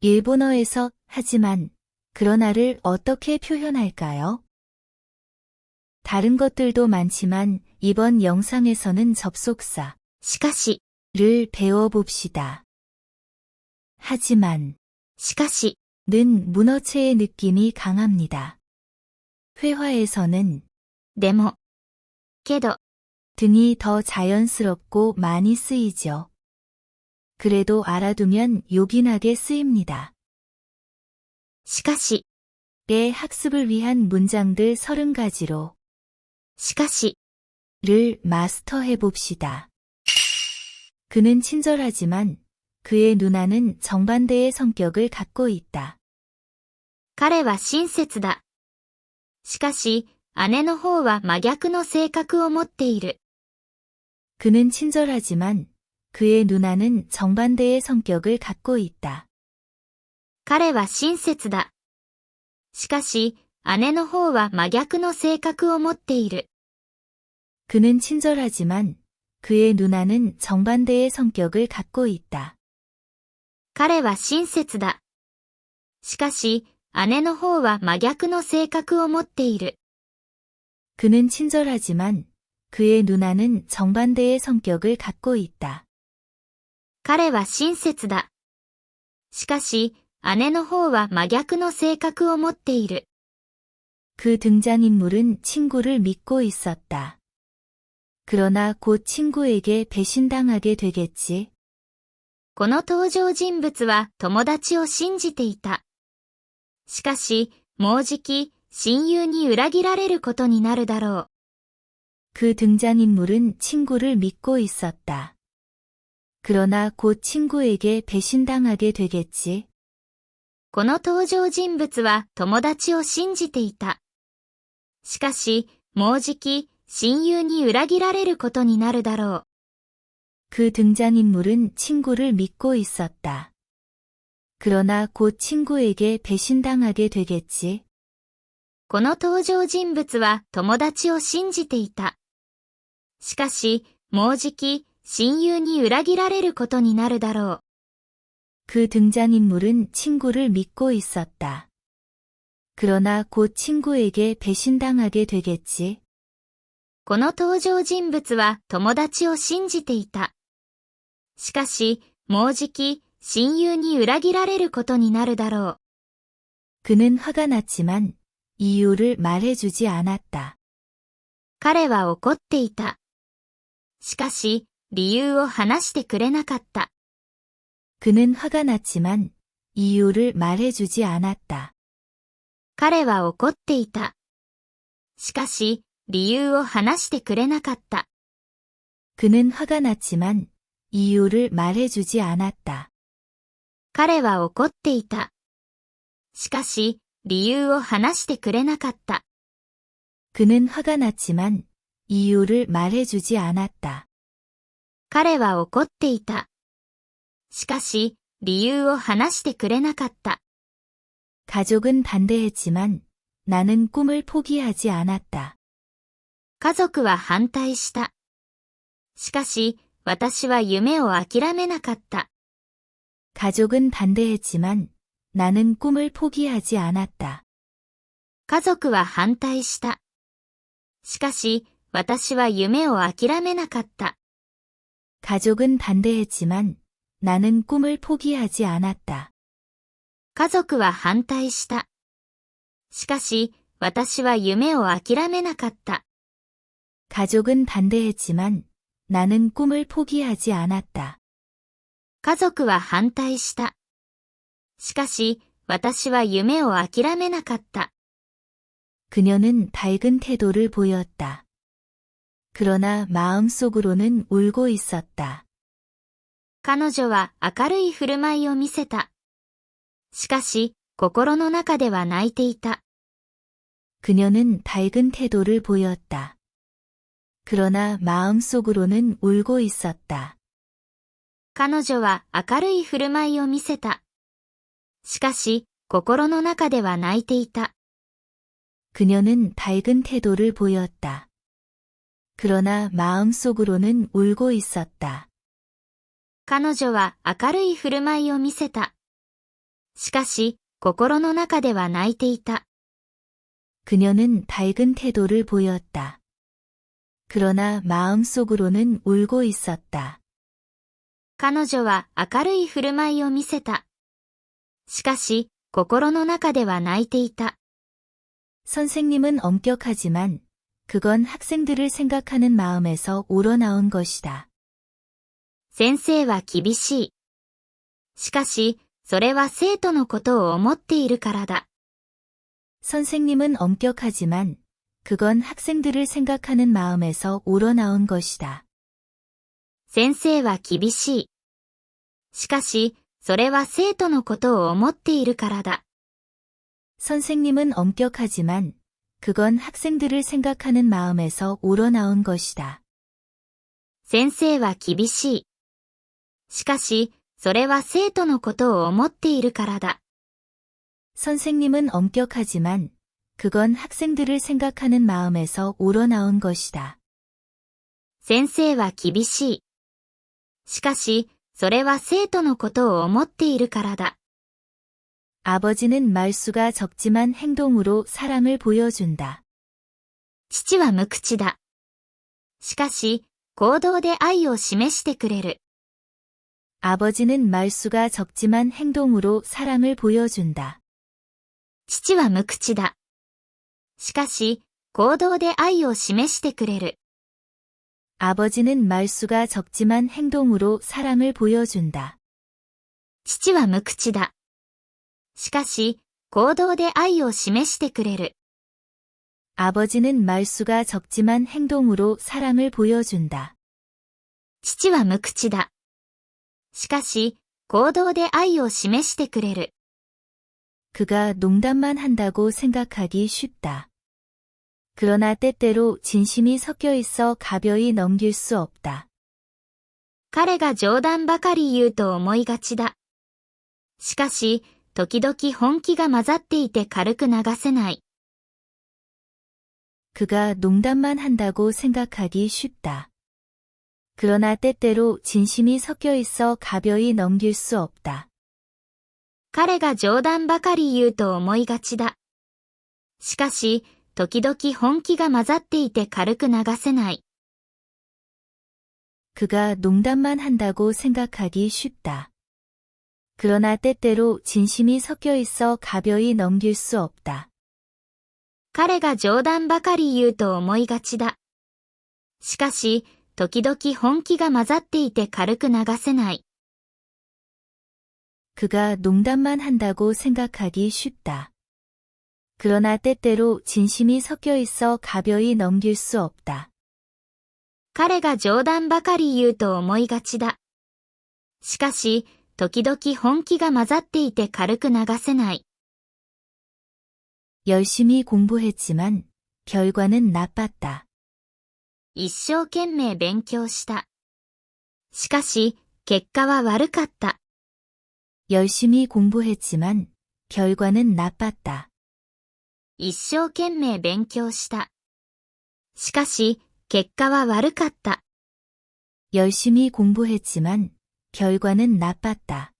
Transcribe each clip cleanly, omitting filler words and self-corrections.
일본어에서 하지만, 그러나를 어떻게 표현할까요? 다른 것들도 많지만 이번 영상에서는 접속사 しかし、 를 배워봅시다. 하지만 しかし、 는 문어체의 느낌이 강합니다. 회화에서는 でも、けど、 등이 더 자연스럽고 많이 쓰이죠. 그래도 알아두면 요긴하게 쓰입니다. しかし、 의 학습을 위한 문장들 30가지로 しかし、 를 마스터해봅시다. 그는 친절하지만 그의 누나는 정반대의 성격을 갖고 있다. 彼は親切だ。しかし、姉の方は真逆の性格を持っている。 그는 친절하지만 그의 누나는 정반대의 성격을 갖고 있다. 彼は親切だ。しかし、姉の方は真逆の性格を持っている。 그는 친절하지만 그의 누나는 정반대의 성격을 갖고 있다. 彼は親切だ。しかし、姉の方は真逆の性格を持っている。 그는 친절하지만 그의 누나는 정반대의 성격을 갖고 있다. 彼は親切だ。しかし、姉の方は真逆の性格を持っている。 그 등장인물은 친구를 믿고 있었다. 그러나 곧 친구에게 배신당하게 되겠지. この登場人物は友達を信じていた。しかし、もうじき、親友に裏切られることになるだろう。 그 등장인물은 친구를 믿고 있었다. 그러나 곧 친구에게 배신당하게 되겠지. この登場人物は友達を信じていた。しかし、もうじき、親友に裏切られることになるだろう。 그 등장인물은 친구를 믿고 있었다. 그러나 곧 친구에게 배신당하게 되겠지. この登場人物は友達を信じていた。しかし、もうじき、親友に裏切られることになるだろう。 그 등장인물은 친구를 믿고 있었다. 그러나 곧 친구에게 배신당하게 되겠지. この登場人物は友達を信じていた。しかし、もうじき、親友に裏切られることになるだろう。 그는 화가 났지만 이유를 말해주지 않았다. 彼は怒っていた。しかし、理由を話してくれなかった。 그는 화가 났지만 이유를 말해주지 않았다. 彼は怒っていた。しかし、理由を話してくれなかった。 그는 화가 났지만 이유를 말해주지 않았다. 彼は怒っていた。しかし、理由を話してくれなかった。 그는 화가 났지만 이유를 말해주지 않았다. 彼は怒っていた。しかし、理由を話してくれなかった。 가족은 반대했지만 나는 꿈을 포기하지 않았다. 家族は反対した。しかし、私は夢を諦めなかった。 가족은 반대했지만 나는 꿈을 포기하지 않았다. 家族は反対した。しかし、私は夢を諦めなかった。 가족은 반대했지만 나는 꿈을 포기하지 않았다. 家族は反対した。しかし、私は夢を諦めなかった。 가족은 반대했지만 나는 꿈을 포기하지 않았다. 家族は反対した。しかし、私は夢を諦めなかった。 그녀는 밝은 태도를 보였다. 그러나 마음속으로는 울고 있었다. 彼女は明るい振る舞いを見せた。しかし、心の中では泣いていた。 그녀는 밝은 태도를 보였다. 그러나 마음속으로는 울고 있었다. 彼女は明るい振る舞いを見せた。しかし、心の中では泣いていた。 그녀는 밝은 태도를 보였다. 그러나 마음속으로는 울고 있었다. 彼女は明るい振る舞いを見せた。ししかし、心の中では泣いていた。 그녀는 밝은 태도를 보였다. 그러나 마음속으로는 울고 있었다. 彼女は明るい振る舞いを見せた。しかし、心の中では泣いていた。 선생님은 엄격하지만 그건 학생들을 생각하는 마음에서 우러나온 것이다. 先生は厳しい。しかし、それは生徒のことを思っているからだ。 선생님은 엄격하지만 그건 학생들을 생각하는 마음에서 우러나온 것이다. 先生は厳しい。しかし、それは生徒のことを思っているからだ。 선생님은 엄격하지만 그건 학생들을 생각하는 마음에서 우러나온 것이다. 先生は厳しい。しかし、それは生徒のことを思っているからだ。 선생님은 엄격하지만 그건 학생들을 생각하는 마음에서 우러나온 것이다. 先生は厳しい。しかし、それは生徒のことを思っているからだ。 아버지는 말수가 적지만 행동으로 사랑을 보여준다. 父は無口だ。しかし、行動で愛を示してくれる。 아버지는 말수가 적지만 행동으로 사랑을 보여준다. 父は無口だ。しかし、行動で愛を示してくれる。 아버지는 말수가 적지만 행동으로 사랑을 보여준다. 父は無口だ。しかし、行動で愛を示してくれる。 아버지는 말수가 적지만 행동으로 사랑을 보여준다. 父は無口だ。しかし、行動で愛を示してくれる。 그가 농담만 한다고 생각하기 쉽다. 그러나 때때로 진심이 섞여 있어 가벼이 넘길 수 없다. 彼が冗談ばかり言うと思いがちだ。しかし、時々本気が混ざっていて軽く流せない。 그가 농담만 한다고 생각하기 쉽다. 그러나 때때로 진심이 섞여 있어 가벼이 넘길 수 없다. 彼が冗談ばかり言うと思いがちだ。しかし、時々本気が混ざっていて軽く流せない。 그가 농담만 한다고 생각하기 쉽다. 그러나 때때로 진심이 섞여 있어 가벼이 넘길 수 없다. 彼が冗談ばかり言うと思いがちだ。しかし、時々本気が混ざっていて軽く流せない。 그가 농담만 한다고 생각하기 쉽다. 그러나 때때로 진심이 섞여 있어 가벼이 넘길 수 없다. 彼が冗談ばかり言うと思いがちだ。しかし、時々本気が混ざっていて軽く流せない。 열심히 공부했지만 결과는 나빴다. 一生懸命勉強した。しかし、結果は悪かった。 열심히 공부했지만 결과는 나빴다. 一生懸命勉強した。しかし、結果は悪かった。 열심히 공부했지만 결과는 나빴다.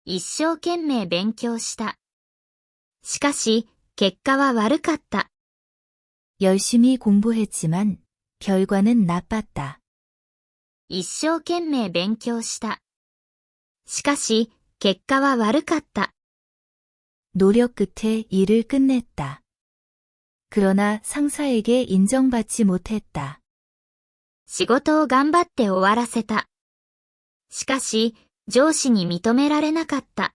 一生懸命勉強した。しかし、結果は悪かった。 열심히 공부했지만 결과는 나빴다. 一生懸命勉強した。しかし、結果は悪かった。 노력 끝에 일을 끝냈다. 그러나 상사에게 인정받지 못했다. 仕事を頑張って終わらせた。しかし、上司に認められなかった。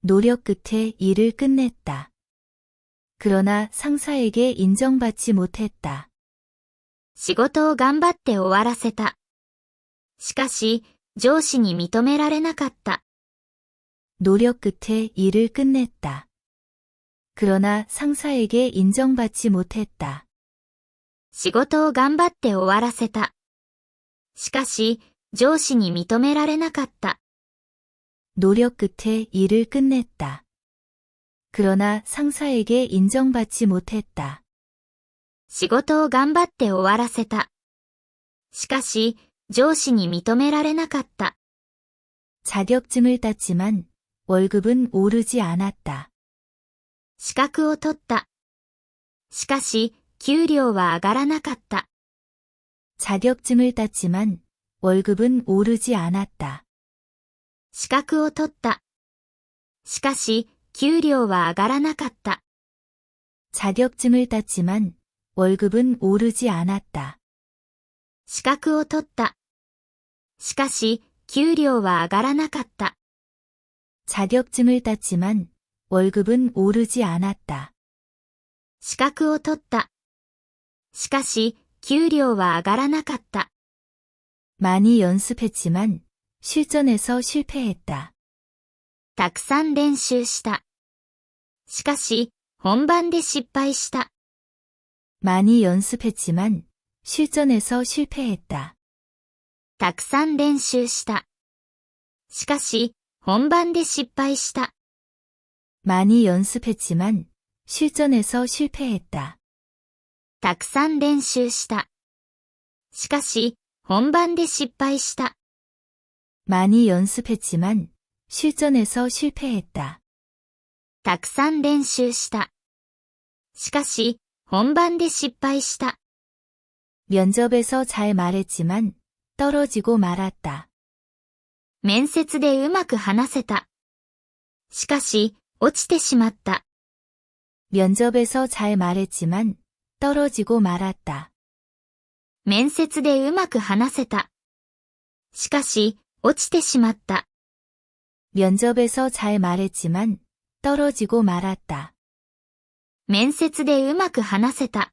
노력 끝에 일을 끝냈다. 그러나 상사에게 인정받지 못했다. 仕事を頑張って終わらせた。しかし、上司に認められなかった。 노력 끝에 일을 끝냈다. 그러나 상사에게 인정받지 못했다. 仕事を頑張って終わらせた。しかし、上司に認められなかった。 노력 끝에 일을 끝냈다. 그러나 상사에게 인정받지 못했다. 仕事を頑張って終わらせた。しかし、上司に認められなかった。 자격증을 땄지만 월급은 오르지 않았다. 資格を取った。しかし、給料は上がらなかった。 자격증을 땄지만 월급은 오르지 않았다. 資格を取った。しかし、給料は上がらなかった。 자격증을 땄지만 월급은 오르지 않았다. 資格を取った。しかし、給料は上がらなかった。 자격증을 땄지만 월급은 오르지 않았다. 資格を取った。しかし、給料は上がらなかった。 많이 연습했지만 실전에서 실패했다. たくさん練習した。しかし、本番で失敗した。 많이 연습했지만 실전에서 실패했다. たくさん練習した。しかし、本番で失敗した。 많이 연습했지만 실전에서 실패했다. たくさん練習した。しかし、本番で失敗した。 많이 연습했지만 실전에서 실패했다. たくさん練習した。しかし、本番で失敗した。 면접에서 잘 말했지만 떨어지고 말았다. 面接でうまく話せた。しかし、落ちてしまった。 면접에서 잘 말했지만 떨어지고 말았다. 面接でうまく話せた。しかし、落ちてしまった。 면접에서 잘 말했지만 떨어지고 말았다. 面接でうまく話せた。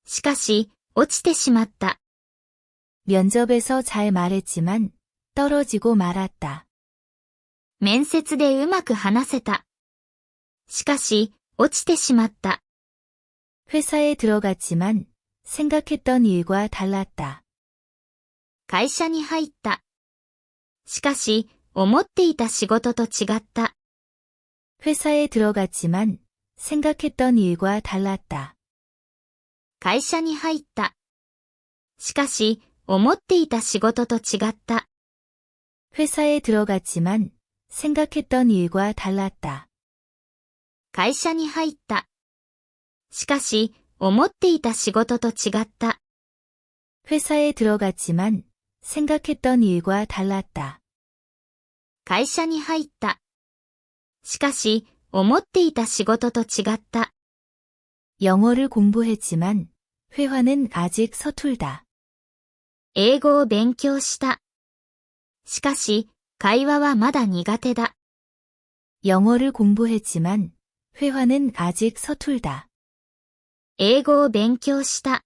しかし、落ちてしまった。 면접에서 잘 말했지만 떨어지고 말았다. 面接でうまく話せた。しかし、落ちてしまった。 회사에 들어갔지만 생각했던 일과 달랐다. 会社に入った。しかし、思っていた仕事と違った。 회사에 들어갔지만 생각했던 일과 달랐다. 会社に入った。しかし、思っていた仕事と違った。 회사에 들어갔지만 생각했던 일과 달랐다. 会社に入った。しかし、思っていた仕事と違った。 회사에 들어갔지만 생각했던 일과 달랐다. 会社に入った。しかし、思っていた仕事と違った。 영어를 공부했지만 회화는 아직 서툴다. 英語を勉強した。しかし、会話はまだ苦手だ。 영어를 공부했지만 회화는 아직 서툴다. 英語を勉強した。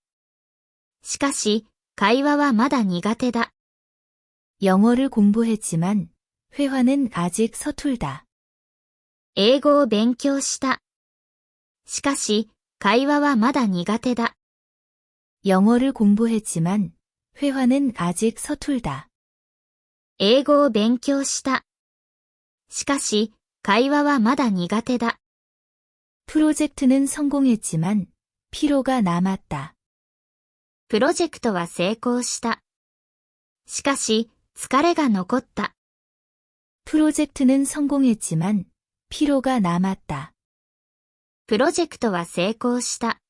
しかし、会話はまだ苦手だ。 영어를 공부했지만 회화는 아직 서툴다. 英語を勉強した。しかし、会話はまだ苦手だ。 영어를 공부했지만 회화는 아직 서툴다. 英語を勉強した。しかし、会話はまだ苦手だ。 프로젝트는 성공했지만 피로가 남았다. プロジェクトは成功した。しかし、疲れが残った。 프로젝트는 성공했지만 피로가 남았다. プロジェクトは成功した。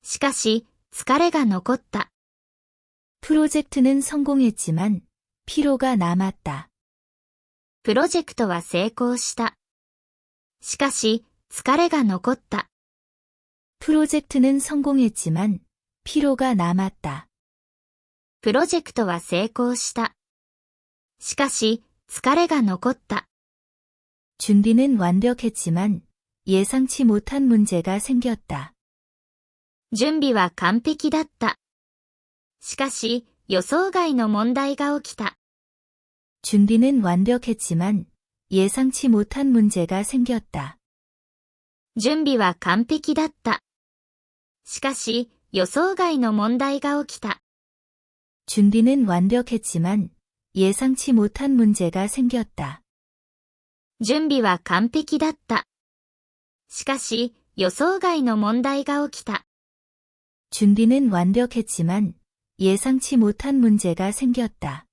しかし、疲れが残った。 프로젝트는 성공했지만 피로가 남았다. プロジェクトは成功した。しかし、疲れが残った。 프로젝트는 성공했지만 피로가 남았다. プロジェクトは成功した。しかし、疲れが残った。 준비는 완벽했지만 예상치 못한 문제가 생겼다. 準備は完璧だった。しかし、予想外の問題が起きた。 준비는 완벽했지만 예상치 못한 문제가 생겼다. 準備は完璧だった。しかし、予想外の問題が起きた。 준비는 완벽했지만 예상치 못한 문제가 생겼다. 準備は完璧だった。しかし、予想外の問題が起きた。 준비는 완벽했지만 예상치 못한 문제가 생겼다.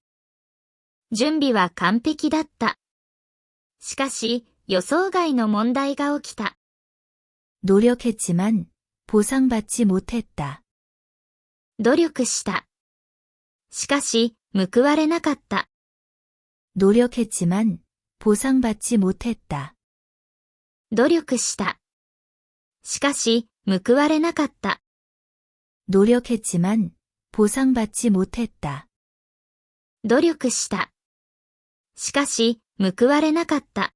準備は完璧だった。しかし、予想外の問題が起きた。노력했지만 보상받지 못했다. 努力した。しかし、報われなかった。노력했지만 보상받지 못했다. 努力した。しかし、報われなかった。노력했지만 보상받지 못했다. 努力した。しかし、報われなかった。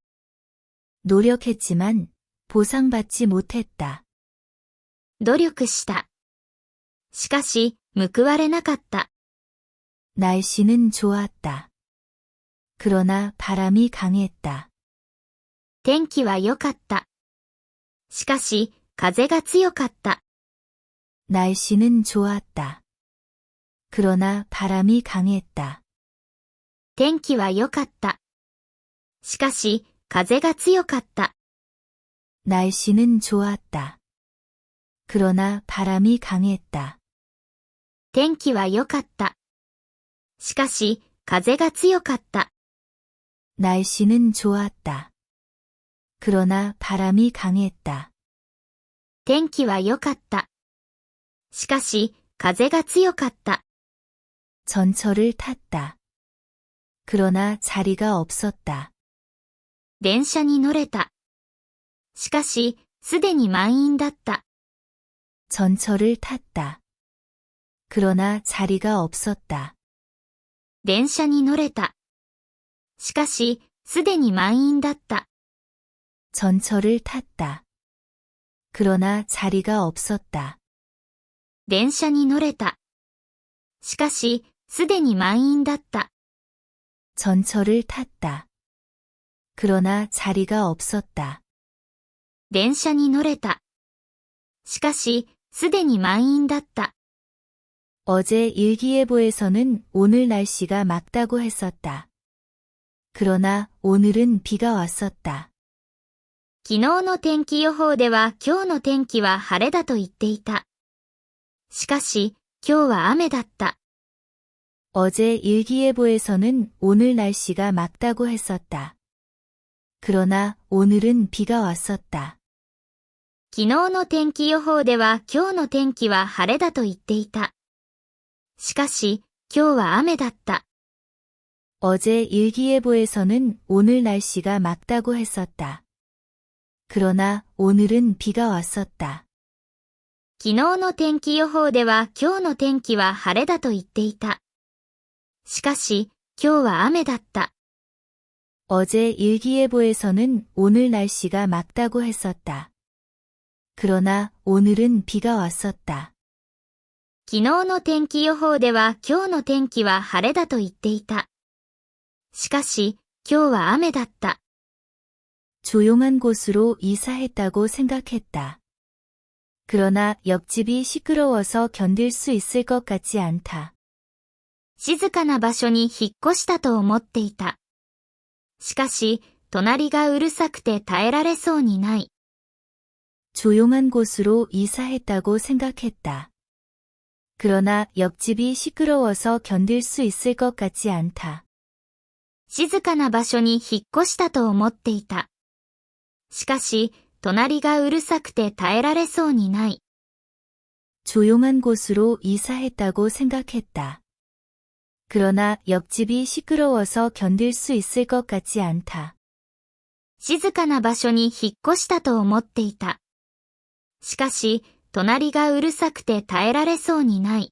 노력했지만 보상받지 못했다. 努力した。しかし、報われなかった。 날씨는 좋았다. 그러나 바람이 강했다. 天気は良かった。しかし、風が強かった。날씨는 좋았다. 그러나 바람이 강했다. 天気は良かった。しかし、風が強かった。 날씨는 좋았다. 그러나 바람이 강했다. 天気は良かった。しかし、風が強かった。 날씨는 좋았다. 그러나 바람이 강했다. 天気は良かった。しかし、風が強かった。 전철을 탔다. 그러나 자리가 없었다. 電車に乗れた。しかし、すでに満員だった。 전철을 탔다. 그러나 자리가 없었다. 電車に乗れた。しかし、すでに満員だった。 전철을 탔다. 그러나 자리가 없었다. 電車に乗れた。しかし、すでに満員だった。 전철을 탔다. 그러나 자리가 없었다. 電車に乗れた。しかし、すでに満員だった。 어제 일기예보에서는 오늘 날씨가 맑다고 했었다. 그러나 오늘은 비가 왔었다. 昨日の天気予報では今日の天気は晴れだと言っていた。しかし、今日は雨だった。 어제 일기예보에서는 오늘 날씨가 맑다고 했었다. 그러나 오늘은 비가 왔었다. 昨日の天気予報では今日の天気は晴れだと言っていた。しかし、今日は雨だった。 어제 일기예보에서는 오늘 날씨가 맑다고 했었다. 그러나 오늘은 비가 왔었다. 昨日の天気予報では今日の天気は晴れだと言っていた。しかし、今日は雨だった。 어제 일기예보에서는 오늘 날씨가 맑다고 했었다. 그러나 오늘은 비가 왔었다. 昨日の天気予報では今日の天気は晴れだと言っていた。しかし、今日は雨だった。 조용한 곳으로 이사했다고 생각했다. 그러나 옆집이 시끄러워서 견딜 수 있을 것 같지 않다. 静かな場所に引っ越したと思っていた。しかし、隣がうるさくて耐えられそうにない。 조용한 곳으로 이사했다고 생각했다. 그러나 옆집이 시끄러워서 견딜 수 있을 것 같지 않다. 静かな場所に引っ越したと思っていた。しかし、隣がうるさくて耐えられそうにない。 조용한 곳으로 이사했다고 생각했다. 그러나 옆집이 시끄러워서 견딜 수 있을 것 같지 않다. 静かな場所に引っ越したと思っていた。しかし、隣がうるさくて耐えられそうにない。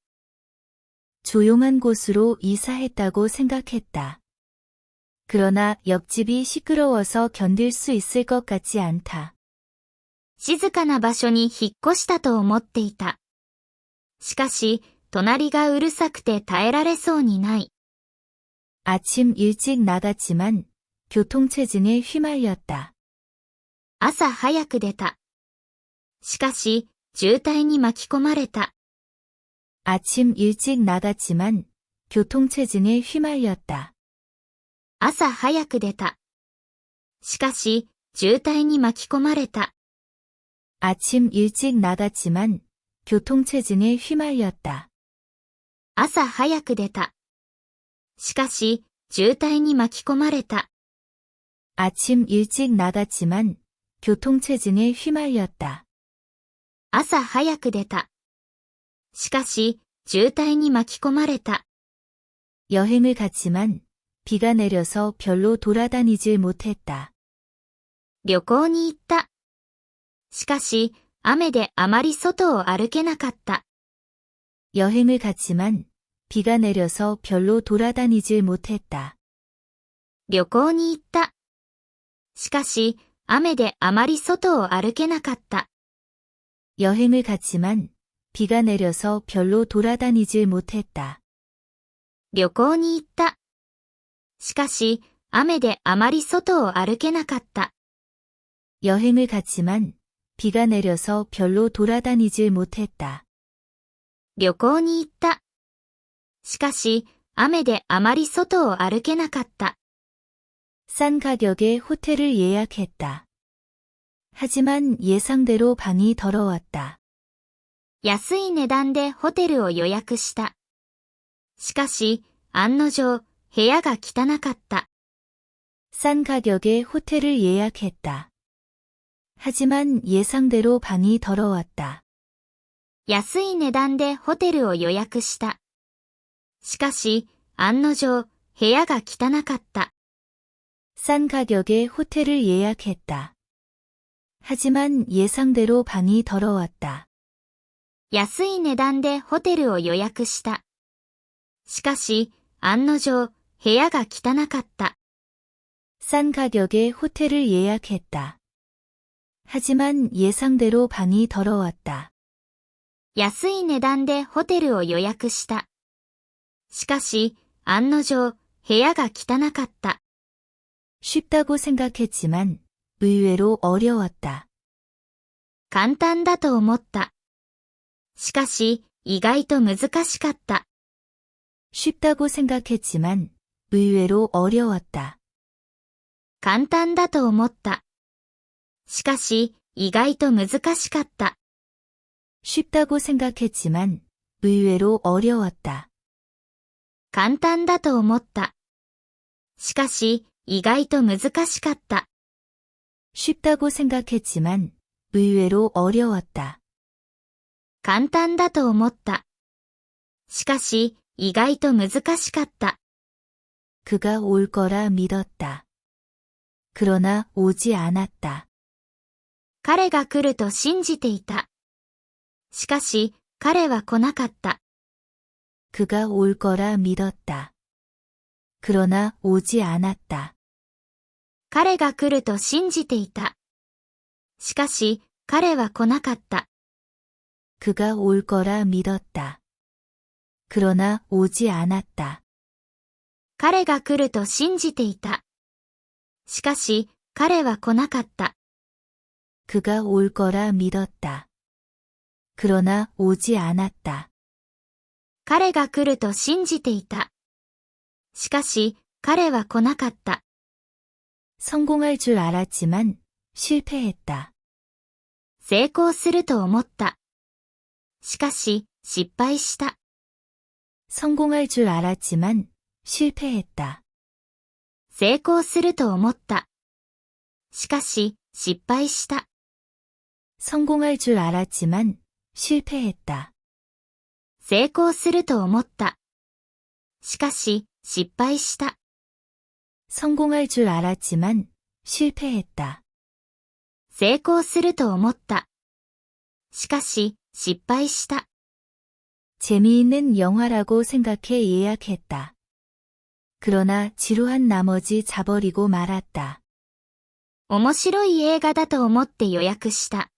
조용한 곳으로 이사했다고 생각했다. 그러나 옆집이 시끄러워서 견딜 수 있을 것 같지 않다. 静かな場所に引っ越したと思っていた。しかし、隣がうるさくて耐えられそうにない。 아침 일찍 나갔지만 교통체증에 휘말렸다. 朝早く出た。しかし、渋滞に巻き込まれた。 아침 일찍 나갔지만 교통체증에 휘말렸다. 朝早く出た。しかし、渋滞に巻き込まれた。 아침 일찍 나갔지만 교통체증에 휘말렸다. 朝早く出た。しかし、渋滞に巻き込まれた。 아침 일찍 나갔지만 교통체증에 휘말렸다. 朝早く出た。しかし、渋滞に巻き込まれた。 여행을 갔지만 비가 내려서 별로 돌아다니질 못했다. 旅行に行った。しかし、雨であまり外を歩けなかった。 여행을 갔지만 비가 내려서 별로 돌아다니질 못했다. 旅行に行った。しかし、雨であまり外を歩けなかった。 여행을 갔지만 비가 내려서 별로 돌아다니질 못했다. 旅行に行った。しかし、雨であまり外を歩けなかった。 여행을 갔지만 비가 내려서 별로 돌아다니질 못했다. 旅行に行った。しかし、雨であまり外を歩けなかった。 싼 가격에 호텔을 예약했다. 하지만 예상대로 방이 더러웠다. 安い値段でホテルを予約した。しかし、案の定、部屋が汚かった。 싼 가격에 호텔을 예약했다. 하지만 예상대로 방이 더러웠다. 安い値段でホテルを予約した。しかし、案の定、部屋が汚かった。 싼 가격에 호텔을 예약했다. 하지만 예상대로 방이 더러웠다. 安い値段でホテルを予約した。しかし、案の定、部屋が汚かった。 싼 가격에 호텔을 예약했다. 하지만 예상대로 방이 더러웠다. 安い値段でホテルを予約した。しかし、案の定、部屋が汚かった。 쉽다고 생각했지만 의외로 어려웠다. 簡単だと思った。しかし、意外と難しかった。 쉽다고 생각했지만 의외로 어려웠다. 簡単だと思った。しかし、意外と難しかった。 쉽다고 생각했지만 의외로 어려웠다. 簡単だと思った。しかし、意外と難しかった。 쉽다고 생각했지만 의외로 어려웠다. 簡単だと思った。しかし、意外と難しかった。 그가 올 거라 믿었다. 그러나 오지 않았다. 彼が来ると信じていた。しかし、彼は来なかった。 그가 올 거라 믿었다. 그러나 오지 않았다. 彼が来ると信じていた。しかし、彼は来なかった。 그가 올 거라 믿었다. 그러나 오지 않았다. 彼が来ると信じていた。しかし、彼は来なかった。 그가 올 거라 믿었다. 그러나 오지 않았다. 彼が来ると信じていた。しかし、彼は来なかった。 성공할 줄 알았지만 실패했다. 成功すると思った。しかし、失敗した。 성공할 줄 알았지만 실패했다. 成功すると思った。しかし、失敗した。 성공할 줄 알았지만 실패했다. 成功すると思った。しかし、失敗した。 성공할 줄 알았지만 실패했다. 成功すると思った。しかし、失敗した。 재미있는 영화라고 생각해 예약했다. 그러나 지루한 나머지 자버리고 말았다. 面白い映画だと思って予約した。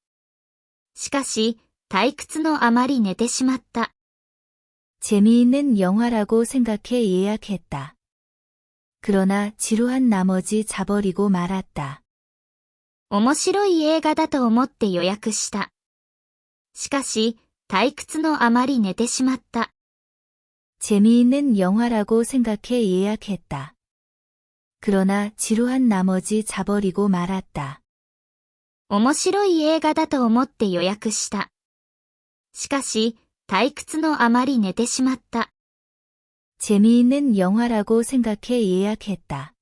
しかし、退屈のあまり寝てしまった。 재미있는 영화라고 생각해 예약했다. 그러나 지루한 나머지 자버리고 말았다. 面白い映画だと思って予約した。しかし、退屈のあまり寝てしまった。 재미있는 영화라고 생각해 예약했다. 그러나 지루한 나머지 자버리고 말았다. 面白い映画だと思って予約した。しかし、退屈のあまり寝てしまった。 재미있는 영화라고 생각해 예약했다.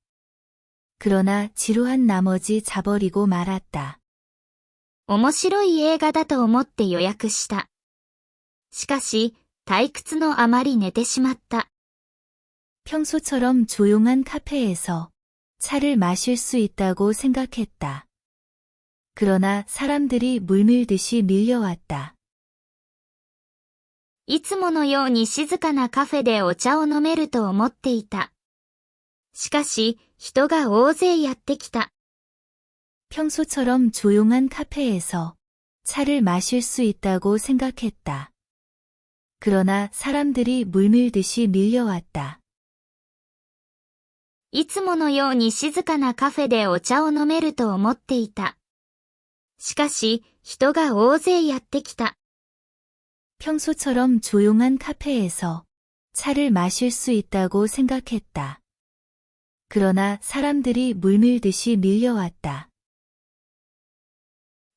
그러나 지루한 나머지 자버리고 말았다. 面白い映画だと思って予約した。しかし、退屈のあまり寝てしまった。 평소처럼 조용한 카페에서 차를 마실 수 있다고 생각했다. 그러나 사람들이 물밀듯이 밀려왔다. いつものように静かなカフェでお茶を飲めると思っていた。しかし、人が大勢やってきた。 평소처럼 조용한 카페에서 차를 마실 수 있다고 생각했다. 그러나 사람들이 물밀듯이 밀려왔다. いつものように静かなカフェでお茶を飲めると思っていた。しかし、人が大勢やってきた。 평소처럼 조용한 카페에서 차를 마실 수 있다고 생각했다. 그러나 사람들이 물밀듯이 밀려왔다.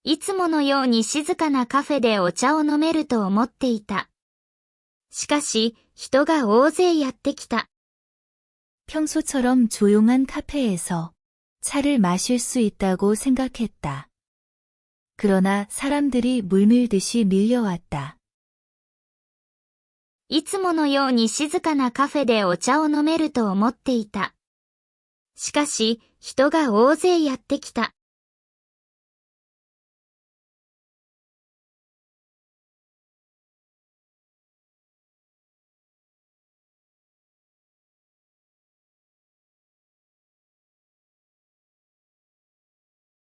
いつものように静かなカフェでお茶を飲めると思っていた。しかし、人が大勢やってきた。 평소처럼 조용한 카페에서 차를 마실 수 있다고 생각했다. 그러나 사람들이 물밀듯이 밀려왔다. いつものように静かなカフェでお茶を飲めると思っていた。しかし、人が大勢やってきた。